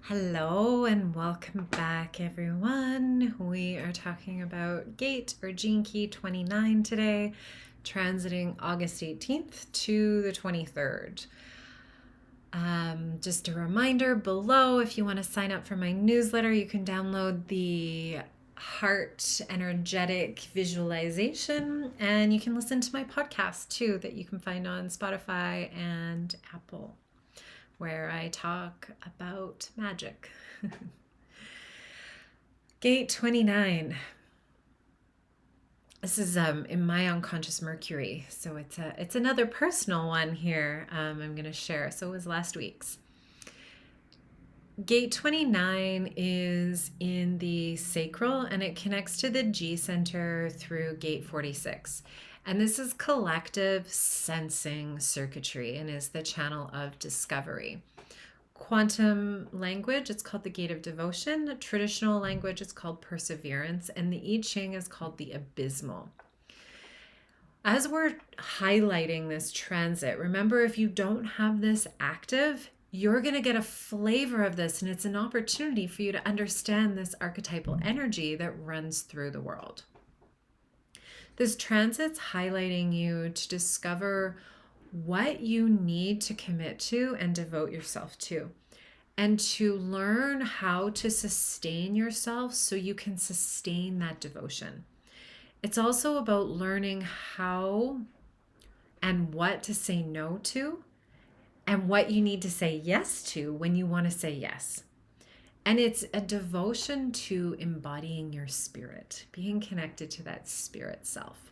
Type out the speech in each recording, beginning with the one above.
Hello and welcome back, everyone. We are talking about gate or gene key 29 today, transiting August 18th to the 23rd. Just a reminder below, if you want to sign up for my newsletter, you can download the heart energetic visualization, and you can listen to my podcast too, that you can find on Spotify and Apple, where I talk about magic. Gate 29. This is in my unconscious Mercury, so it's another personal one here. I'm going to share. So it was last week's. Gate 29 is in the sacral and it connects to the G center through gate 46. And this is collective sensing circuitry and is the channel of discovery. Quantum language, it's called the gate of devotion. Traditional language, it's called perseverance. And the I Ching is called the abysmal. As we're highlighting this transit, remember, if you don't have this active, you're going to get a flavor of this, and it's an opportunity for you to understand this archetypal energy that runs through the world. This transit's highlighting you to discover what you need to commit to and devote yourself to, and to learn how to sustain yourself so you can sustain that devotion. It's also about learning how and what to say no to and what you need to say yes to when you want to say yes. And it's a devotion to embodying your spirit, being connected to that spirit self.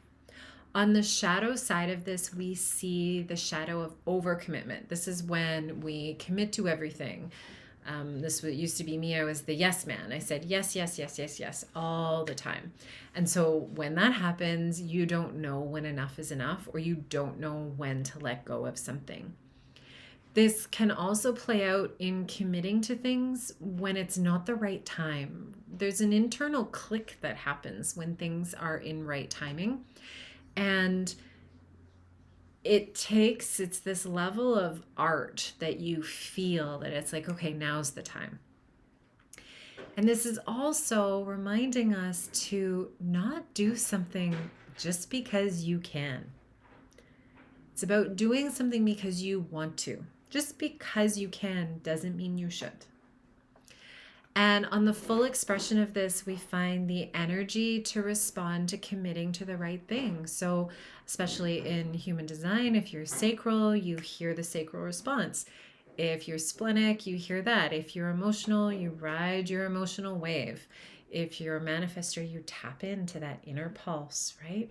On the shadow side of this, we see the shadow of overcommitment. This is when we commit to everything. This used to be me. I was the yes man. I said yes, yes, yes, yes, yes, all the time. And so when that happens, you don't know when enough is enough, or you don't know when to let go of something. This can also play out in committing to things when it's not the right time. There's an internal click that happens when things are in right timing. And it's this level of art that you feel that it's like, okay, now's the time. And this is also reminding us to not do something just because you can. It's about doing something because you want to. Just because you can doesn't mean you should. And on the full expression of this, we find the energy to respond to committing to the right thing. So, especially in human design, if you're sacral, you hear the sacral response. If you're splenic, you hear that. If you're emotional, you ride your emotional wave. If you're a manifestor, you tap into that inner pulse, right?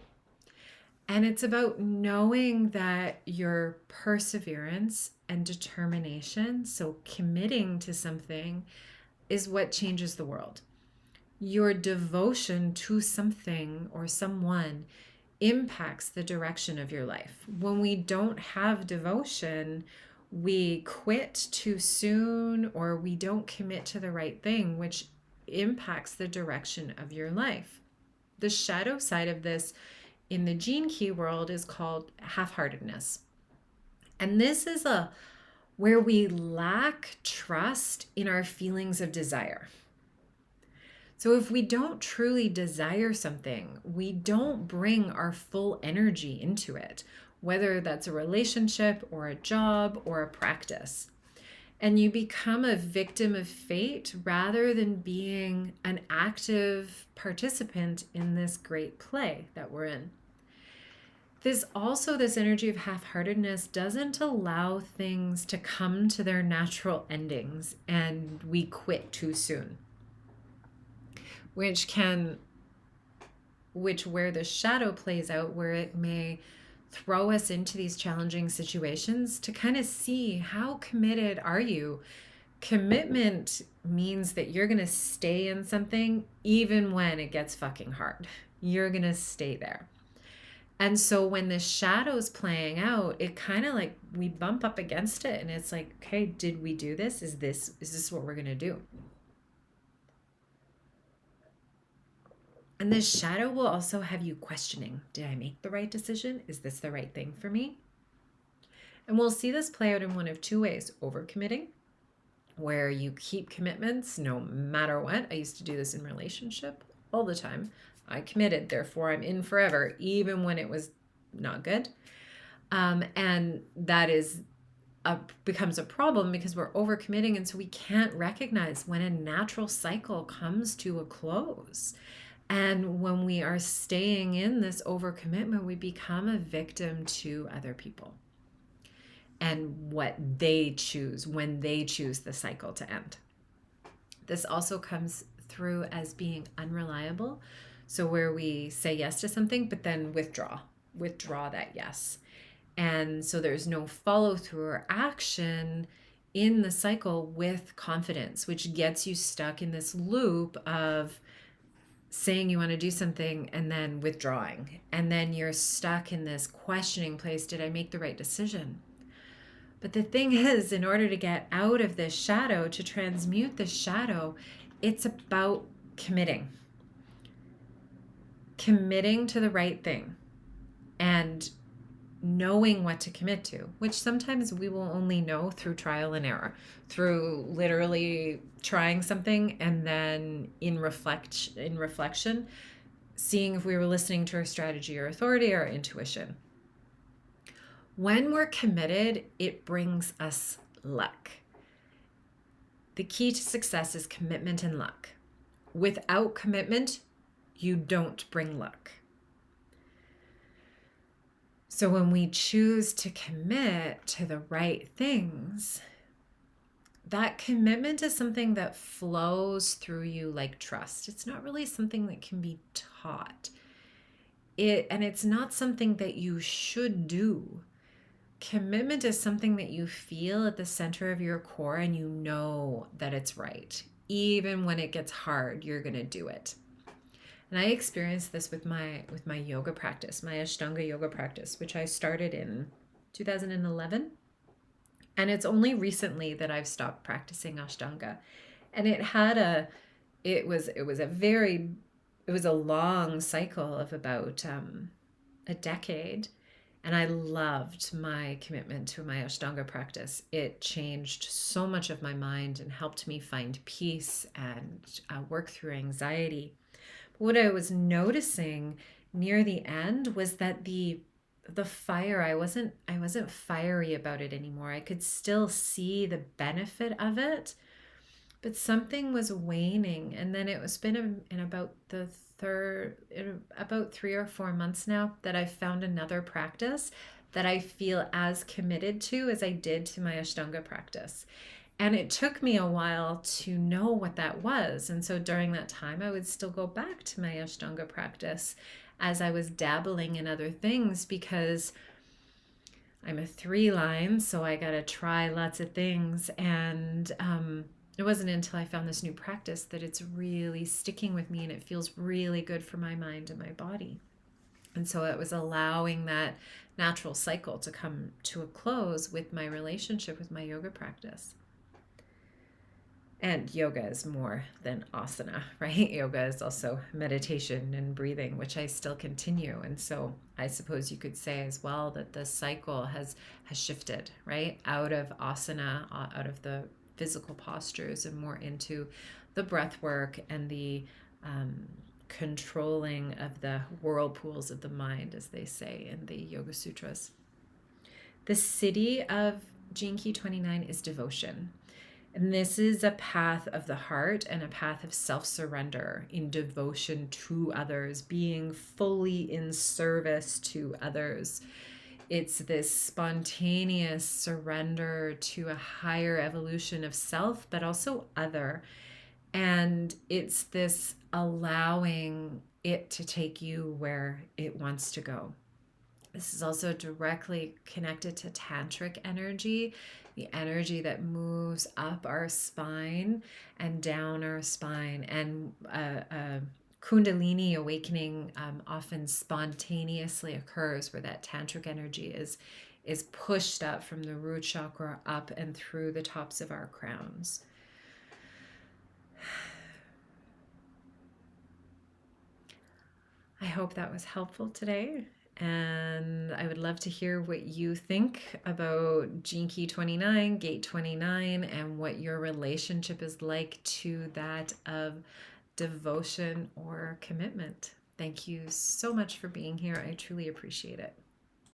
And it's about knowing that your perseverance and determination, so committing to something, is what changes the world. Your devotion to something or someone impacts the direction of your life. When we don't have devotion, we quit too soon, or we don't commit to the right thing, which impacts the direction of your life. The shadow side of this in the gene key world is called half-heartedness. And this is where we lack trust in our feelings of desire. So if we don't truly desire something, we don't bring our full energy into it, whether that's a relationship or a job or a practice. And you become a victim of fate rather than being an active participant in this great play that we're in. This energy of half-heartedness doesn't allow things to come to their natural endings and we quit too soon. Which where the shadow plays out, where it may throw us into these challenging situations to kind of see how committed are you. Commitment means that you're going to stay in something even when it gets fucking hard. You're going to stay there. And so when the shadow's playing out, it kind of like we bump up against it and it's like, okay, did we do this? Is this what we're going to do? And this shadow will also have you questioning, did I make the right decision? Is this the right thing for me? And we'll see this play out in one of two ways: overcommitting where you keep commitments no matter what. I used to do this in relationship all the time. I committed, therefore I'm in forever, even when it was not good. And that becomes a problem because we're overcommitting, and so we can't recognize when a natural cycle comes to a close. And when we are staying in this overcommitment, we become a victim to other people and what they choose when they choose the cycle to end. This also comes through as being unreliable. So where we say yes to something, but then withdraw that yes. And so there's no follow through or action in the cycle with confidence, which gets you stuck in this loop of saying you want to do something and then withdrawing. And then you're stuck in this questioning place. Did I make the right decision? But the thing is, in order to get out of this shadow, to transmute the shadow, it's about committing to the right thing and knowing what to commit to, which sometimes we will only know through trial and error, through literally trying something and then in reflection, seeing if we were listening to our strategy or authority or intuition. When we're committed, it brings us luck. The key to success is commitment and luck. Without commitment, you don't bring luck. So when we choose to commit to the right things, that commitment is something that flows through you like trust. It's not really something that can be taught. And it's not something that you should do. Commitment is something that you feel at the center of your core and you know that it's right. Even when it gets hard, you're going to do it. And I experienced this with my yoga practice, my Ashtanga yoga practice, which I started in 2011. And it's only recently that I've stopped practicing Ashtanga. And it was a long cycle of about a decade. And I loved my commitment to my Ashtanga practice. It changed so much of my mind and helped me find peace and work through anxiety. What I was noticing near the end was that the fire, I wasn't fiery about it anymore. I could still see the benefit of it, but something was waning. And then it's been in about about 3 or 4 months now that I've found another practice that I feel as committed to as I did to my Ashtanga practice. And it took me a while to know what that was. And so during that time, I would still go back to my Ashtanga practice as I was dabbling in other things, because I'm a 3-line, so I got to try lots of things. And it wasn't until I found this new practice that it's really sticking with me and it feels really good for my mind and my body. And so it was allowing that natural cycle to come to a close with my relationship with my yoga practice. And yoga is more than asana, right? Yoga is also meditation and breathing, which I still continue. And so I suppose you could say as well that the cycle has shifted, right? Out of asana, out of the physical postures, and more into the breath work and the controlling of the whirlpools of the mind, as they say in the Yoga Sutras. The Siddhi of Gene Key 29 is devotion. And this is a path of the heart and a path of self-surrender in devotion to others, being fully in service to others. It's this spontaneous surrender to a higher evolution of self, but also other. And it's this allowing it to take you where it wants to go. This is also directly connected to tantric energy, the energy that moves up our spine and down our spine. And Kundalini awakening often spontaneously occurs, where that tantric energy is pushed up from the root chakra up and through the tops of our crowns. I hope that was helpful today. And I would love to hear what you think about Gene Key 29, Gate 29, and what your relationship is like to that of devotion or commitment. Thank you so much for being here. I truly appreciate it.